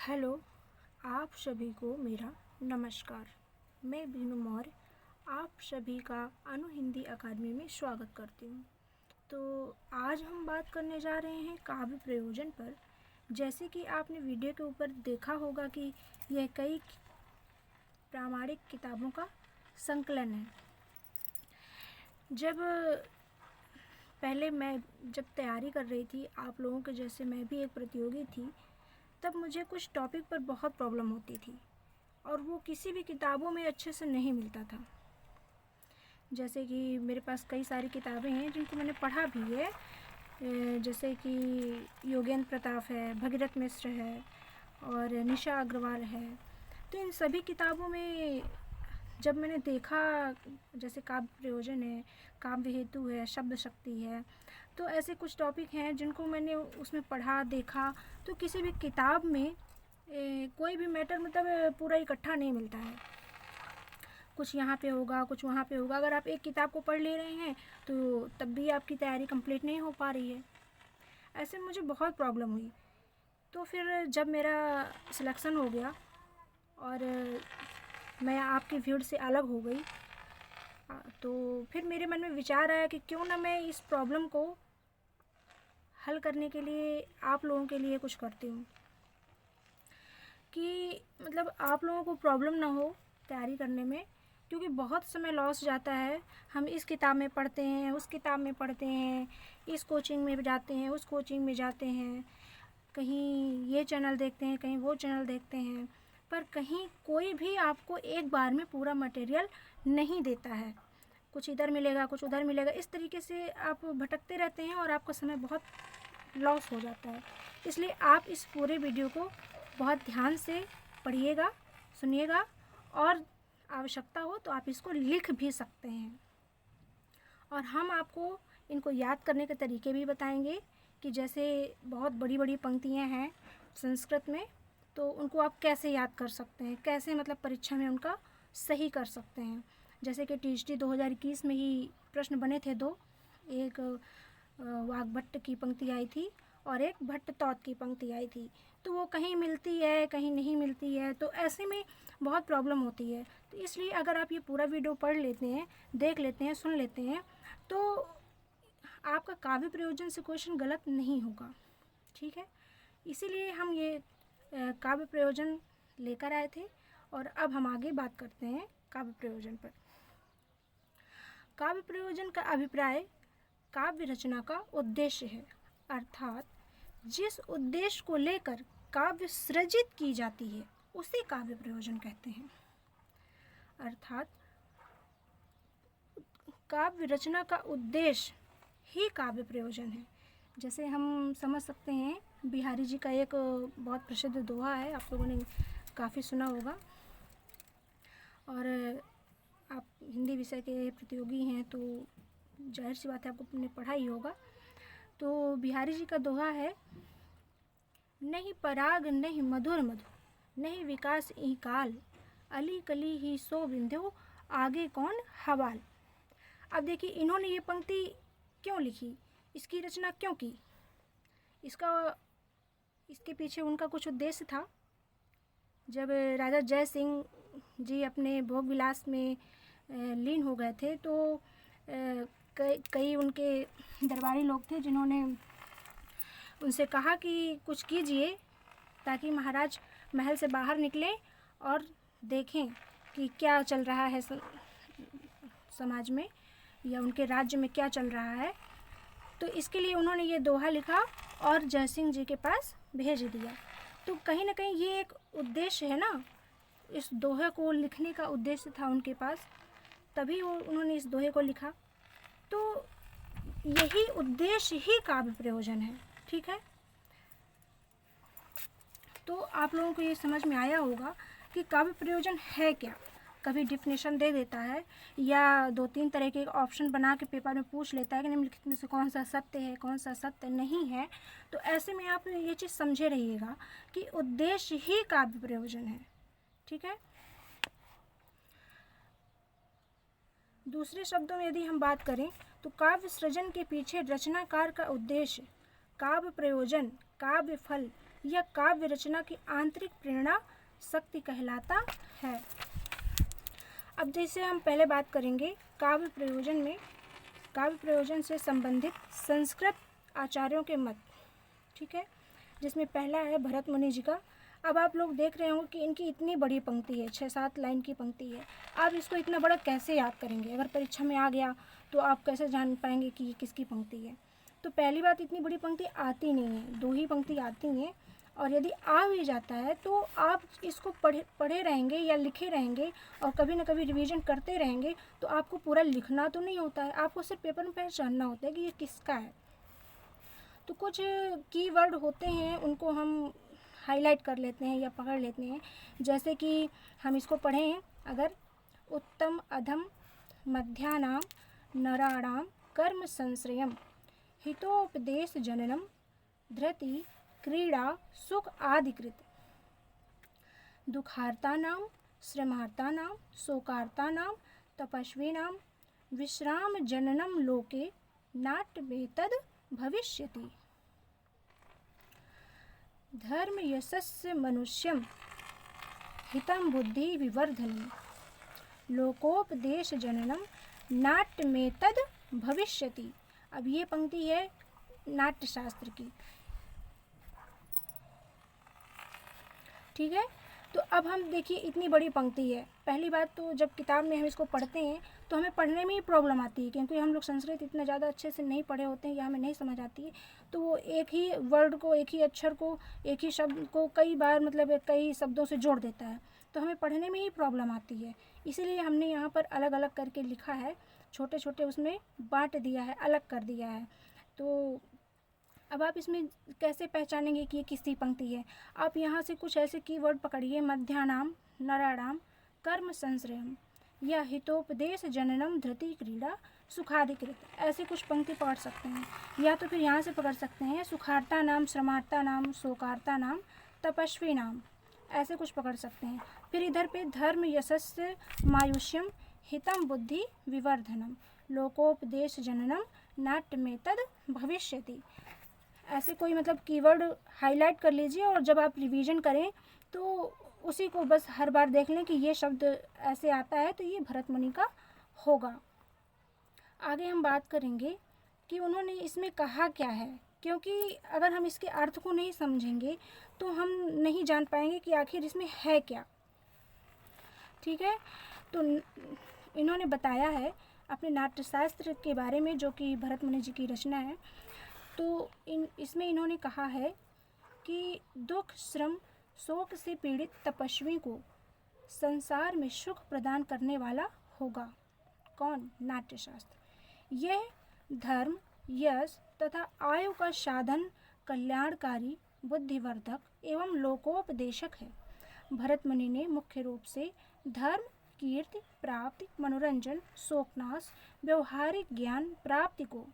Hello, आप सभी को मेरा नमस्कार। मैं बीनू मौर्य आप सभी का अनु हिंदी अकादमी में स्वागत करती हूँ। तो आज हम बात करने जा रहे हैं काव्य प्रयोजन पर। जैसे कि आपने वीडियो के ऊपर देखा होगा कि यह कई प्रामाणिक किताबों का संकलन है। पहले मैं जब तैयारी कर रही थी, आप लोगों के जैसे मैं भी एक प्रतियोगी थी, तब मुझे कुछ टॉपिक पर बहुत प्रॉब्लम होती थी और वो किसी भी किताबों में अच्छे से नहीं मिलता था। जैसे कि मेरे पास कई सारी किताबें हैं जिनको मैंने पढ़ा भी है, जैसे कि योगेंद्र प्रताप है, भगीरथ मिश्र है और निशा अग्रवाल है। तो इन सभी किताबों में जब मैंने देखा, जैसे काव्य प्रयोजन है, काव्य हेतु है, शब्द शक्ति है, तो ऐसे कुछ टॉपिक हैं जिनको मैंने उसमें पढ़ा देखा। तो किसी भी किताब में कोई भी मैटर मतलब पूरा इकट्ठा नहीं मिलता है। कुछ यहाँ पे होगा, कुछ वहाँ पे होगा। अगर आप एक किताब को पढ़ ले रहे हैं तो तब भी आपकी तैयारी कंप्लीट नहीं हो पा रही है। ऐसे मुझे बहुत प्रॉब्लम हुई। तो फिर जब मेरा सिलेक्शन हो गया और मैं आपकी भीड़ से अलग हो गई, तो फिर मेरे मन में विचार आया कि क्यों ना मैं इस प्रॉब्लम को हल करने के लिए आप लोगों के लिए कुछ करती हूँ, कि मतलब आप लोगों को प्रॉब्लम ना हो तैयारी करने में, क्योंकि बहुत समय लॉस जाता है। हम इस किताब में पढ़ते हैं, उस किताब में पढ़ते हैं, इस कोचिंग में जाते हैं, उस कोचिंग में जाते हैं, कहीं ये चैनल देखते हैं, कहीं वो चैनल देखते हैं, पर कहीं कोई भी आपको एक बार में पूरा मटेरियल नहीं देता है। कुछ इधर मिलेगा, कुछ उधर मिलेगा, इस तरीके से आप भटकते रहते हैं और आपका समय बहुत लॉस हो जाता है। इसलिए आप इस पूरे वीडियो को बहुत ध्यान से पढ़िएगा, सुनिएगा और आवश्यकता हो तो आप इसको लिख भी सकते हैं। और हम आपको इनको याद करने के तरीके भी बताएंगे कि जैसे बहुत बड़ी बड़ी पंक्तियाँ हैं संस्कृत में, तो उनको आप कैसे याद कर सकते हैं, कैसे मतलब परीक्षा में उनका सही कर सकते हैं। जैसे कि टीजीटी 2021 में ही प्रश्न बने थे दो, एक वाग्भट्ट की पंक्ति आई थी और एक भट्टतौत की पंक्ति आई थी। तो वो कहीं मिलती है, कहीं नहीं मिलती है, तो ऐसे में बहुत प्रॉब्लम होती है। तो इसलिए अगर आप ये पूरा वीडियो पढ़ लेते हैं, देख लेते हैं, सुन लेते हैं, तो आपका काव्य प्रयोजन से क्वेश्चन गलत नहीं होगा। ठीक है, इसीलिए हम ये काव्य प्रयोजन लेकर आए थे और अब हम आगे बात करते हैं काव्य प्रयोजन पर। काव्य प्रयोजन का अभिप्राय काव्य रचना का उद्देश्य है, अर्थात जिस उद्देश्य को लेकर काव्य सृजित की जाती है उसे काव्य प्रयोजन कहते हैं। अर्थात काव्य रचना का उद्देश्य ही काव्य प्रयोजन है। जैसे हम समझ सकते हैं, बिहारी जी का एक बहुत प्रसिद्ध दोहा है, आप लोगों ने काफ़ी सुना होगा, और आप हिंदी विषय के प्रतियोगी हैं तो जाहिर सी बात है आपको पढ़ा ही होगा। तो बिहारी जी का दोहा है, नहीं पराग नहीं मधुर मधु, नहीं विकास ई काल, अली कली ही सो बिंध्यो, आगे कौन हवाल। अब देखिए, इन्होंने ये पंक्ति क्यों लिखी, इसकी रचना क्यों की, इसके पीछे उनका कुछ उद्देश्य था। जब राजा जय सिंह जी अपने भोग विलास में लीन हो गए थे, तो कई उनके दरबारी लोग थे जिन्होंने उनसे कहा कि कुछ कीजिए ताकि महाराज महल से बाहर निकलें और देखें कि क्या चल रहा है समाज में या उनके राज्य में क्या चल रहा है। तो इसके लिए उन्होंने ये दोहा लिखा और जय सिंह जी के पास भेज दिया। तो कहीं ना कहीं ये एक उद्देश्य है ना, इस दोहे को लिखने का उद्देश्य था उनके पास, तभी उन्होंने इस दोहे को लिखा। तो यही उद्देश्य ही काव्य प्रयोजन है। ठीक है, तो आप लोगों को ये समझ में आया होगा कि काव्य प्रयोजन है क्या। कभी डिफिनेशन दे देता है या 2-3 तरह के ऑप्शन बना के पेपर में पूछ लेता है कि निम्नलिखित में से कौन सा सत्य है, कौन सा सत्य नहीं है। तो ऐसे में आप ये चीज़ समझे रहिएगा कि उद्देश्य ही काव्य प्रयोजन है। ठीक है, दूसरे शब्दों में यदि हम बात करें तो काव्य सृजन के पीछे रचनाकार का उद्देश्य, काव्य प्रयोजन, काव्य फल यह काव्य रचना की आंतरिक प्रेरणा शक्ति कहलाता है। अब जैसे हम पहले बात करेंगे काव्य प्रयोजन से संबंधित संस्कृत आचार्यों के मत, ठीक है, जिसमें पहला है भरत मुनि जी का। अब आप लोग देख रहे होंगे कि इनकी इतनी बड़ी पंक्ति है, 6-7 लाइन की पंक्ति है। आप इसको इतना बड़ा कैसे याद करेंगे? अगर परीक्षा में आ गया तो आप कैसे जान पाएंगे कि ये किसकी पंक्ति है? तो पहली बात, इतनी बड़ी पंक्ति आती नहीं है, 2 ही पंक्ति आती हैं। और यदि आ भी जाता है तो आप इसको पढ़े रहेंगे या लिखे रहेंगे और कभी ना कभी रिवीजन करते रहेंगे, तो आपको पूरा लिखना तो नहीं होता है, आपको सिर्फ पेपर में पहचानना होता है कि ये किसका है। तो कुछ कीवर्ड होते हैं, उनको हम हाईलाइट कर लेते हैं या पकड़ लेते हैं। जैसे कि हम इसको पढ़ें, अगर उत्तम अधम मध्यानाम नराणाम कर्म संश्रयम हितोपदेश जननम धृति क्रीड़ा सुख आदिकृत दुखार्तानाम श्रमार्तानाम शोकार्तानाम तपस्विनाम विश्राम जननम लोके नाट्यमेतद् भविष्यति धर्म यशस्य मनुष्यम हितं बुद्धि विवर्धनम लोकोपदेश जननम नाट्यमेतद् भविष्यति। अब ये पंक्ति है नाट्य शास्त्र की, ठीक है। तो अब हम देखिए, इतनी बड़ी पंक्ति है। पहली बात तो जब किताब में हम इसको पढ़ते हैं तो हमें पढ़ने में ही प्रॉब्लम आती है, क्योंकि हम लोग संस्कृत इतना ज़्यादा अच्छे से नहीं पढ़े होते हैं या हमें नहीं समझ आती है। तो वो एक ही वर्ड को, एक ही अक्षर को, एक ही शब्द को कई बार मतलब कई शब्दों से जोड़ देता है, तो हमें पढ़ने में ही प्रॉब्लम आती है। इसीलिए हमने यहाँ पर अलग अलग करके लिखा है, छोटे छोटे उसमें बांट दिया है, अलग कर दिया है। तो अब आप इसमें कैसे पहचानेंगे कि ये किसकी पंक्ति है? आप यहाँ से कुछ ऐसे कीवर्ड पकड़िए, मध्यानाम नराणाम कर्म संश्रयम या हितोपदेश जननम धृति क्रीड़ा सुखाधिकृत, ऐसे कुछ पंक्ति पढ़ सकते हैं। या तो फिर यहाँ से पकड़ सकते हैं सुखार्ता नाम श्रमार्ता नाम शोकार्ता नाम तपस्वी नाम, ऐसे कुछ पकड़ सकते हैं। फिर इधर पे धर्म यशस्य मायुष्यम हितम बुद्धि विवर्धनम लोकोपदेश जननम नाट्यमेतद् भविष्यति, ऐसे कोई मतलब कीवर्ड हाईलाइट कर लीजिए और जब आप रिवीजन करें तो उसी को बस हर बार देख लें कि ये शब्द ऐसे आता है तो ये भरत मुनि का होगा। आगे हम बात करेंगे कि उन्होंने इसमें कहा क्या है, क्योंकि अगर हम इसके अर्थ को नहीं समझेंगे तो हम नहीं जान पाएंगे कि आखिर इसमें है क्या, ठीक है। तो इन्होंने बताया है अपने नाट्यशास्त्र के बारे में, जो कि भरत मुनि जी की रचना है। तो इसमें इन्होंने कहा है कि दुख श्रम शोक से पीड़ित तपस्वी को संसार में सुख प्रदान करने वाला होगा। कौन? नाट्यशास्त्र। यह धर्म यश तथा आयु का साधन, कल्याणकारी, बुद्धिवर्धक एवं लोकोपदेशक है। भरत मुनि ने मुख्य रूप से धर्म, कीर्ति प्राप्ति, मनोरंजन, शोकनाश, व्यवहारिक ज्ञान प्राप्ति को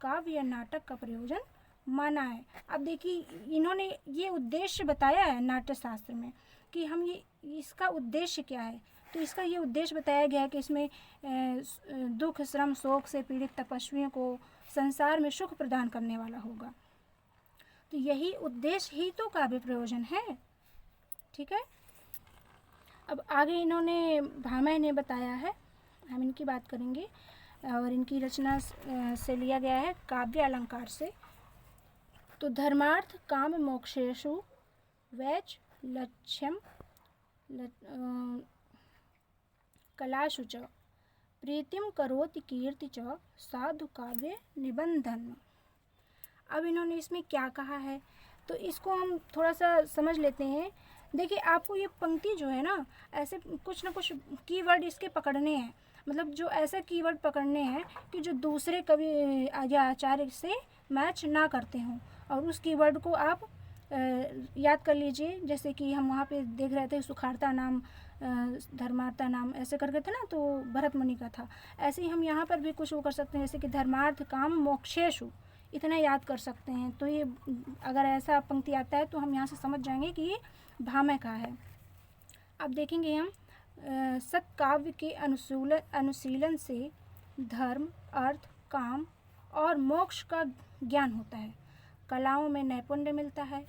काव्य या नाटक का प्रयोजन माना है। अब देखिए, इन्होंने ये उद्देश्य बताया है नाट्यशास्त्र में कि हम ये इसका उद्देश्य क्या है। तो इसका ये उद्देश्य बताया गया है कि इसमें दुख श्रम शोक से पीड़ित तपस्वियों को संसार में सुख प्रदान करने वाला होगा। तो यही उद्देश्य ही तो काव्य प्रयोजन है, ठीक है। अब आगे इन्होंने भामह ने बताया है, हम इनकी बात करेंगे और इनकी रचना से लिया गया है काव्य अलंकार से। तो धर्मार्थ काम मोक्षेषु वैच लक्ष्यम कलाशु च प्रीतिम करोति कीर्ति च साधु काव्य निबंधन। अब इन्होंने इसमें क्या कहा है तो इसको हम थोड़ा सा समझ लेते हैं। देखिए, आपको ये पंक्ति जो है ना, ऐसे कुछ ना कुछ कीवर्ड इसके पकड़ने हैं, मतलब जो ऐसे कीवर्ड पकड़ने हैं कि जो दूसरे कवि या आचार्य से मैच ना करते हों, और उस कीवर्ड को आप याद कर लीजिए। जैसे कि हम वहाँ पे देख रहे थे सुखार्ता नाम, धर्मार्था नाम ऐसे करके थे ना, तो भरत मुनि का था। ऐसे ही हम यहाँ पर भी कुछ वो कर सकते हैं, जैसे कि धर्मार्थ काम मोक्षेषु, इतना याद कर सकते हैं। तो ये अगर ऐसा पंक्ति आता है तो हम यहाँ से समझ जाएंगे कि ये भामह का है। अब देखेंगे हम सत्काव्य के अनुशीलन से धर्म, अर्थ, काम और मोक्ष का ज्ञान होता है। कलाओं में नैपुण्य मिलता है,